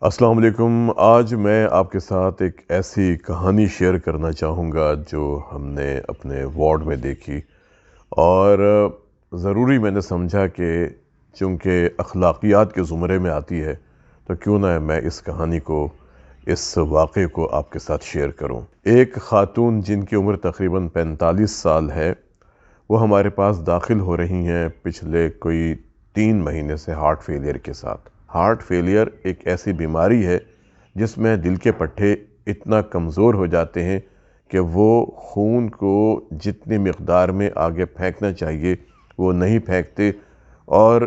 السلام علیکم۔ آج میں آپ کے ساتھ ایک ایسی کہانی شیئر کرنا چاہوں گا جو ہم نے اپنے وارڈ میں دیکھی، اور ضروری میں نے سمجھا کہ چونکہ اخلاقیات کے زمرے میں آتی ہے تو کیوں نہ میں اس کہانی کو، اس واقعے کو آپ کے ساتھ شیئر کروں۔ ایک خاتون جن کی عمر تقریباً 45 سال ہے، وہ ہمارے پاس داخل ہو رہی ہیں پچھلے کوئی 3 مہینے سے ہارٹ فیلئر کے ساتھ۔ ہارٹ فیلئر ایک ایسی بیماری ہے جس میں دل کے پٹھے اتنا کمزور ہو جاتے ہیں کہ وہ خون کو جتنی مقدار میں آگے پھینکنا چاہیے وہ نہیں پھینکتے، اور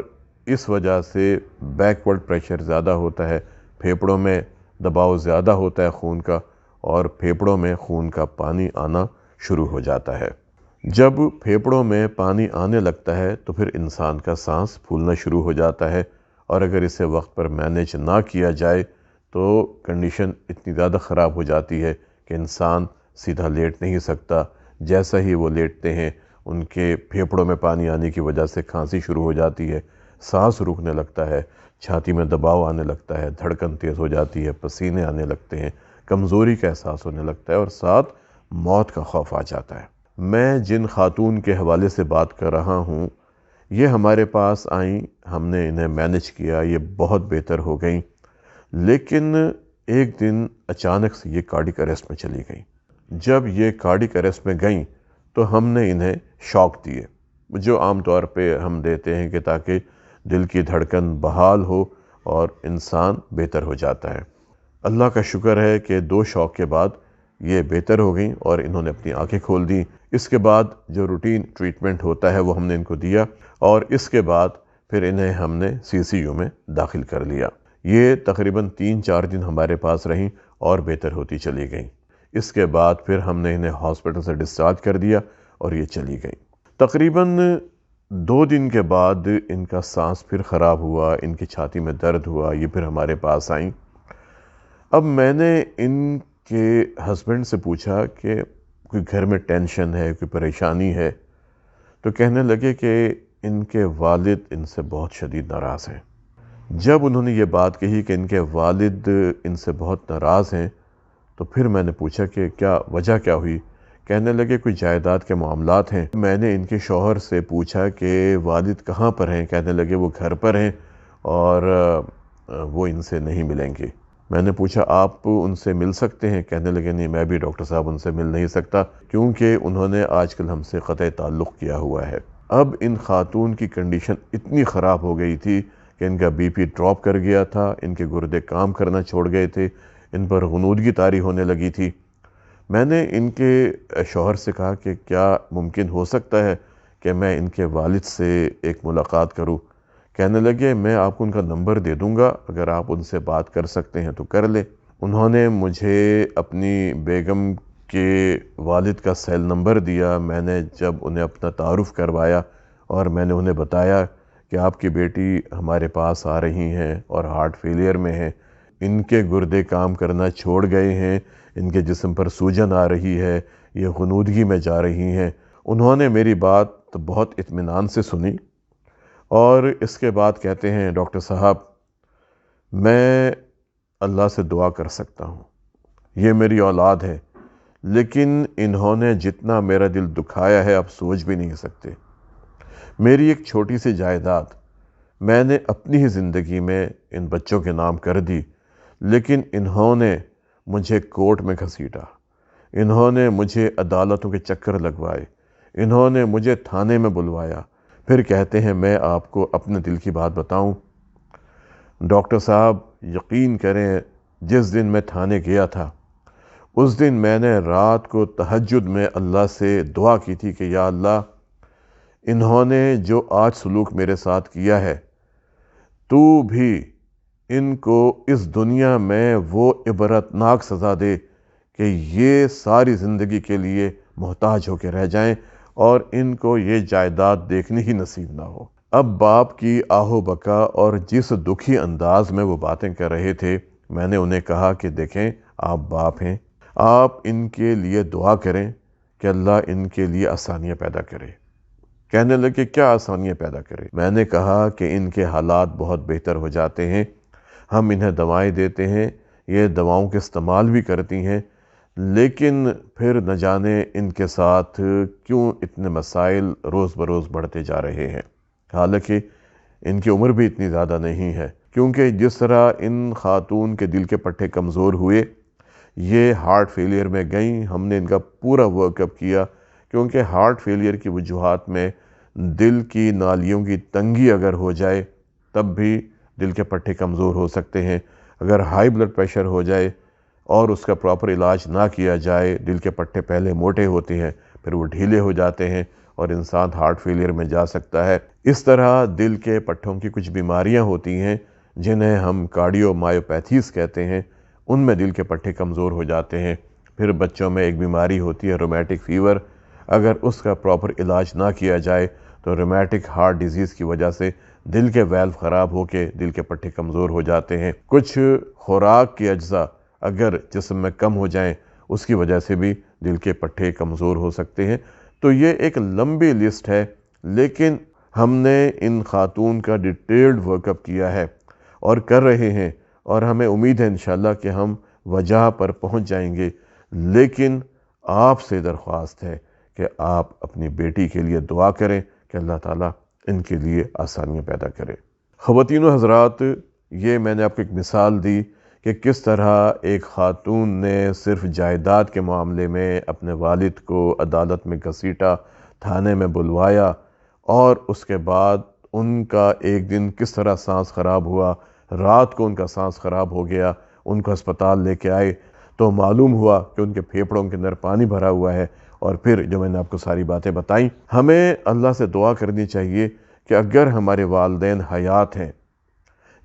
اس وجہ سے بیکورڈ پریشر زیادہ ہوتا ہے، پھیپھڑوں میں دباؤ زیادہ ہوتا ہے خون کا، اور پھیپھڑوں میں خون کا پانی آنا شروع ہو جاتا ہے۔ جب پھیپھڑوں میں پانی آنے لگتا ہے تو پھر انسان کا سانس پھولنا شروع ہو جاتا ہے، اور اگر اسے وقت پر مینیج نہ کیا جائے تو کنڈیشن اتنی زیادہ خراب ہو جاتی ہے کہ انسان سیدھا لیٹ نہیں سکتا۔ جیسا ہی وہ لیٹتے ہیں ان کے پھیپھڑوں میں پانی آنے کی وجہ سے کھانسی شروع ہو جاتی ہے، سانس رکنے لگتا ہے، چھاتی میں دباؤ آنے لگتا ہے، دھڑکن تیز ہو جاتی ہے، پسینے آنے لگتے ہیں، کمزوری کا احساس ہونے لگتا ہے، اور ساتھ موت کا خوف آ جاتا ہے۔ میں جن خاتون کے حوالے سے بات کر رہا ہوں، یہ ہمارے پاس آئیں، ہم نے انہیں مینیج کیا، یہ بہت بہتر ہو گئیں، لیکن ایک دن اچانک سے یہ کارڈک اریسٹ میں چلی گئیں۔ جب یہ کارڈک اریسٹ میں گئیں تو ہم نے انہیں شاک دیے، جو عام طور پہ ہم دیتے ہیں کہ تاکہ دل کی دھڑکن بحال ہو اور انسان بہتر ہو جاتا ہے۔ اللہ کا شکر ہے کہ 2 شاک کے بعد یہ بہتر ہو گئیں اور انہوں نے اپنی آنکھیں کھول دیں۔ اس کے بعد جو روٹین ٹریٹمنٹ ہوتا ہے وہ ہم نے ان کو دیا، اور اس کے بعد پھر انہیں ہم نے CCU میں داخل کر لیا۔ یہ تقریباً 3-4 دن ہمارے پاس رہیں اور بہتر ہوتی چلی گئیں۔ اس کے بعد پھر ہم نے انہیں ہاسپٹل سے ڈسچارج کر دیا اور یہ چلی گئیں۔ تقریباً 2 دن کے بعد ان کا سانس پھر خراب ہوا، ان کی چھاتی میں درد ہوا، یہ پھر ہمارے پاس آئیں۔ اب میں نے ان کے ہسبینڈ سے پوچھا کہ کوئی گھر میں ٹینشن ہے، کوئی پریشانی ہے، تو کہنے لگے کہ ان کے والد ان سے بہت شدید ناراض ہیں۔ جب انہوں نے یہ بات کہی کہ ان کے والد ان سے بہت ناراض ہیں تو پھر میں نے پوچھا کہ کیا وجہ کیا ہوئی؟ کہنے لگے کوئی جائیداد کے معاملات ہیں۔ میں نے ان کے شوہر سے پوچھا کہ والد کہاں پر ہیں؟ کہنے لگے وہ گھر پر ہیں اور وہ ان سے نہیں ملیں گے۔ میں نے پوچھا آپ ان سے مل سکتے ہیں؟ کہنے لگے نہیں، میں بھی ڈاکٹر صاحب ان سے مل نہیں سکتا، کیونکہ انہوں نے آج کل ہم سے قطع تعلق کیا ہوا ہے۔ اب ان خاتون کی کنڈیشن اتنی خراب ہو گئی تھی کہ ان کا BP ڈراپ کر گیا تھا، ان کے گردے کام کرنا چھوڑ گئے تھے، ان پر غنودگی طاری ہونے لگی تھی۔ میں نے ان کے شوہر سے کہا کہ کیا ممکن ہو سکتا ہے کہ میں ان کے والد سے ایک ملاقات کروں؟ کہنے لگے میں آپ کو ان کا نمبر دے دوں گا، اگر آپ ان سے بات کر سکتے ہیں تو کر لیں۔ انہوں نے مجھے اپنی بیگم کے والد کا سیل نمبر دیا۔ میں نے جب انہیں اپنا تعارف کروایا اور میں نے انہیں بتایا کہ آپ کی بیٹی ہمارے پاس آ رہی ہیں اور ہارٹ فیلئر میں ہیں، ان کے گردے کام کرنا چھوڑ گئے ہیں، ان کے جسم پر سوجن آ رہی ہے، یہ غنودگی میں جا رہی ہیں، انہوں نے میری بات بہت اطمینان سے سنی، اور اس کے بعد کہتے ہیں ڈاکٹر صاحب میں اللہ سے دعا کر سکتا ہوں، یہ میری اولاد ہے، لیکن انہوں نے جتنا میرا دل دکھایا ہے آپ سوچ بھی نہیں سکتے۔ میری ایک چھوٹی سی جائیداد میں نے اپنی ہی زندگی میں ان بچوں کے نام کر دی، لیکن انہوں نے مجھے کورٹ میں گھسیٹا، انہوں نے مجھے عدالتوں کے چکر لگوائے، انہوں نے مجھے تھانے میں بلوایا۔ پھر کہتے ہیں میں آپ کو اپنے دل کی بات بتاؤں ڈاکٹر صاحب، یقین کریں جس دن میں تھانے گیا تھا اس دن میں نے رات کو تہجد میں اللہ سے دعا کی تھی کہ یا اللہ، انہوں نے جو آج سلوک میرے ساتھ کیا ہے تو بھی ان کو اس دنیا میں وہ عبرتناک سزا دے کہ یہ ساری زندگی کے لیے محتاج ہو کے رہ جائیں اور ان کو یہ جائیداد دیکھنی ہی نصیب نہ ہو۔ اب باپ کی آہ و بکا اور جس دکھی انداز میں وہ باتیں کر رہے تھے، میں نے انہیں کہا کہ دیکھیں آپ باپ ہیں، آپ ان کے لیے دعا کریں کہ اللہ ان کے لیے آسانیاں پیدا کرے۔ کہنے لگے کیا آسانیاں پیدا کرے؟ میں نے کہا کہ ان کے حالات بہت بہتر ہو جاتے ہیں ہم انہیں دوائیں دیتے ہیں، یہ دواؤں کے استعمال بھی کرتی ہیں، لیکن پھر نہ جانے ان کے ساتھ کیوں اتنے مسائل روز بروز بڑھتے جا رہے ہیں، حالانکہ ان کی عمر بھی اتنی زیادہ نہیں ہے۔ کیونکہ جس طرح ان خاتون کے دل کے پٹھے کمزور ہوئے، یہ ہارٹ فیلئر میں گئیں، ہم نے ان کا پورا ورک اپ کیا، کیونکہ ہارٹ فیلئر کی وجوہات میں دل کی نالیوں کی تنگی اگر ہو جائے تب بھی دل کے پٹھے کمزور ہو سکتے ہیں۔ اگر ہائی بلڈ پریشر ہو جائے اور اس کا پراپر علاج نہ کیا جائے، دل کے پٹھے پہلے موٹے ہوتے ہیں، پھر وہ ڈھیلے ہو جاتے ہیں اور انسان ہارٹ فیلئر میں جا سکتا ہے۔ اس طرح دل کے پٹھوں کی کچھ بیماریاں ہوتی ہیں جنہیں ہم کارڈیو مایوپیتھیز کہتے ہیں، ان میں دل کے پٹھے کمزور ہو جاتے ہیں۔ پھر بچوں میں ایک بیماری ہوتی ہے رومیٹک فیور، اگر اس کا پراپر علاج نہ کیا جائے تو رومیٹک ہارٹ ڈیزیز کی وجہ سے دل کے ویلو خراب ہو کے دل کے پٹھے کمزور ہو جاتے ہیں۔ کچھ خوراک کے اجزاء اگر جسم میں کم ہو جائیں، اس کی وجہ سے بھی دل کے پٹھے کمزور ہو سکتے ہیں۔ تو یہ ایک لمبی لسٹ ہے، لیکن ہم نے ان خاتون کا ڈیٹیلڈ ورک اپ کیا ہے اور کر رہے ہیں، اور ہمیں امید ہے انشاءاللہ کہ ہم وجہ پر پہنچ جائیں گے۔ لیکن آپ سے درخواست ہے کہ آپ اپنی بیٹی کے لیے دعا کریں کہ اللہ تعالیٰ ان کے لیے آسانیاں پیدا کرے۔ خواتین و حضرات، یہ میں نے آپ کو ایک مثال دی کہ کس طرح ایک خاتون نے صرف جائیداد کے معاملے میں اپنے والد کو عدالت میں گھسیٹا، تھانے میں بلوایا، اور اس کے بعد ان کا ایک دن کس طرح سانس خراب ہوا، رات کو ان کا سانس خراب ہو گیا، ان کو ہسپتال لے کے آئے تو معلوم ہوا کہ ان کے پھیپھڑوں کے اندر پانی بھرا ہوا ہے۔ اور پھر جو میں نے آپ کو ساری باتیں بتائیں، ہمیں اللہ سے دعا کرنی چاہیے کہ اگر ہمارے والدین حیات ہیں،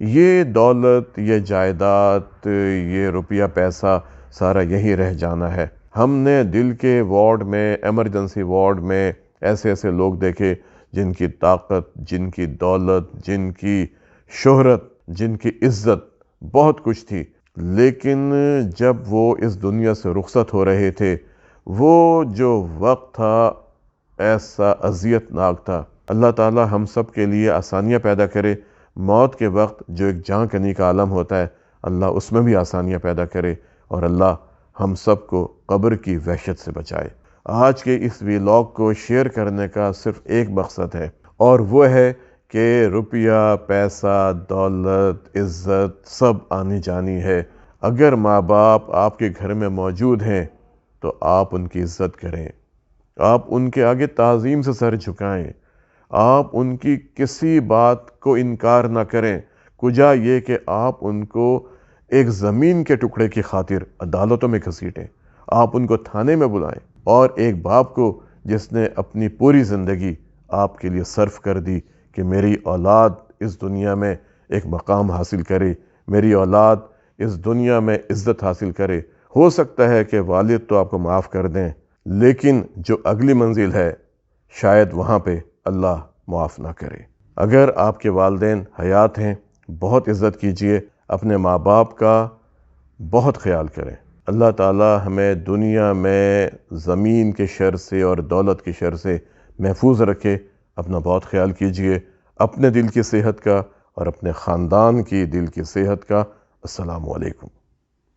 یہ دولت، یہ جائیداد، یہ روپیہ پیسہ سارا یہی رہ جانا ہے۔ ہم نے دل کے وارڈ میں، ایمرجنسی وارڈ میں ایسے ایسے لوگ دیکھے جن کی طاقت، جن کی دولت، جن کی شہرت، جن کی عزت بہت کچھ تھی، لیکن جب وہ اس دنیا سے رخصت ہو رہے تھے، وہ جو وقت تھا ایسا اذیت ناک تھا۔ اللہ تعالی ہم سب کے لیے آسانیاں پیدا کرے۔ موت کے وقت جو ایک جاں کنی کا عالم ہوتا ہے، اللہ اس میں بھی آسانیاں پیدا کرے، اور اللہ ہم سب کو قبر کی وحشت سے بچائے۔ آج کے اس ویلاگ کو شیئر کرنے کا صرف ایک مقصد ہے، اور وہ ہے کہ روپیہ، پیسہ، دولت، عزت سب آنی جانی ہے۔ اگر ماں باپ آپ کے گھر میں موجود ہیں تو آپ ان کی عزت کریں، آپ ان کے آگے تعظیم سے سر جھکائیں، آپ ان کی کسی بات کو انکار نہ کریں، کجا یہ کہ آپ ان کو ایک زمین کے ٹکڑے کی خاطر عدالتوں میں گھسیٹیں، آپ ان کو تھانے میں بلائیں۔ اور ایک باپ کو جس نے اپنی پوری زندگی آپ کے لیے صرف کر دی کہ میری اولاد اس دنیا میں ایک مقام حاصل کرے، میری اولاد اس دنیا میں عزت حاصل کرے۔ ہو سکتا ہے کہ والد تو آپ کو معاف کر دیں، لیکن جو اگلی منزل ہے شاید وہاں پہ اللہ معاف نہ کرے۔ اگر آپ کے والدین حیات ہیں، بہت عزت کیجئے، اپنے ماں باپ کا بہت خیال کریں۔ اللہ تعالی ہمیں دنیا میں زمین کے شر سے اور دولت کے شر سے محفوظ رکھے۔ اپنا بہت خیال کیجئے، اپنے دل کی صحت کا اور اپنے خاندان کی دل کی صحت کا۔ السلام علیکم۔